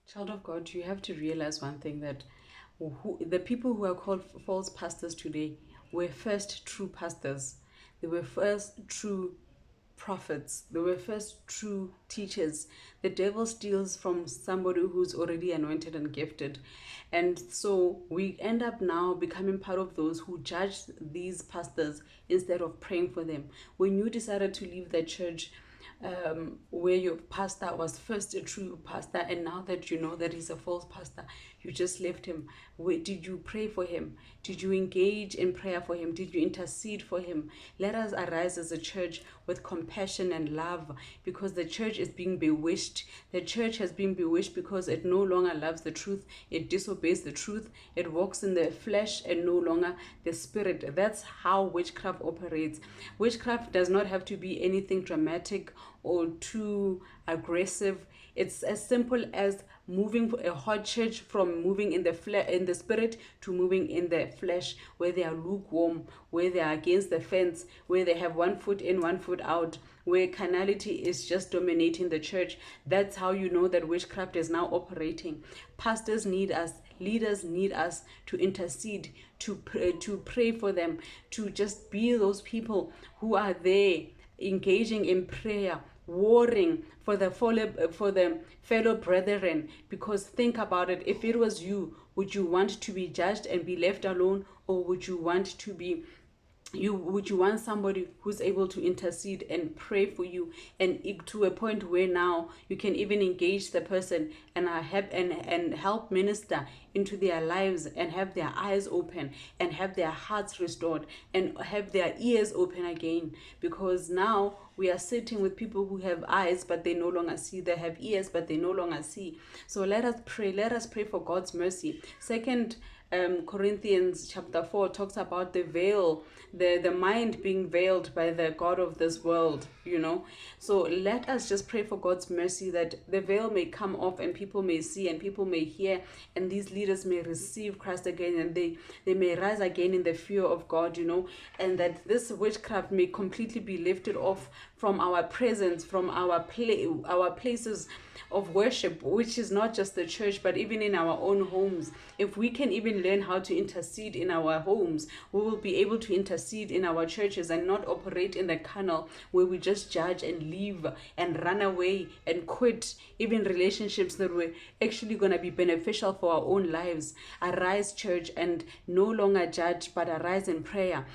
Child of God, you have to realize one thing, that the people who are called false pastors today were first true pastors. They were first true prophets. They were first true teachers. The devil steals from somebody who's already anointed and gifted. And so we end up now becoming part of those who judge these pastors instead of praying for them. When you decided to leave the church, where your pastor was first a true pastor, and now that you know that he's a false pastor, you just left him. Did you pray for him? Did you engage in prayer for him? Did you intercede for him? Let us arise as a church with compassion and love, because the church is being bewitched. The church has been bewitched because it no longer loves the truth. It disobeys the truth. It walks in the flesh and no longer the spirit. That's how witchcraft operates. Witchcraft does not have to be anything dramatic or too aggressive. It's as simple as moving a hot church from moving in the spirit to moving in the flesh, where they are lukewarm, where they are against the fence, where they have one foot in, one foot out, where carnality is just dominating the church. That's how you know that witchcraft is now operating. Pastors need us, leaders need us to intercede, to pray for them, to just be those people who are there engaging in prayer, warring for the fellow brethren. Because think about it, if it was you, would you want to be judged and be left alone, or would you want to be would you want somebody who's able to intercede and pray for you, and to a point where now you can even engage the person and help minister into their lives, and have their eyes open, and have their hearts restored, and have their ears open again? Because now we are sitting with people who have eyes but they no longer see, they have ears but they no longer see. So let us pray for God's mercy. Second Corinthians chapter 4 talks about the veil, the mind being veiled by the God of this world, So let us just pray for God's mercy, that the veil may come off and people may see and people may hear, and these leaders may receive Christ again, and they may rise again in the fear of God, and that this witchcraft may completely be lifted off from our presence, from our places of worship, which is not just the church, but even in our own homes. If we can even learn how to intercede in our homes, we will be able to intercede in our churches and not operate in the carnal, where we just judge and leave and run away and quit even relationships that were actually going to be beneficial for our own lives. Arise, church, and no longer judge, but arise in prayer.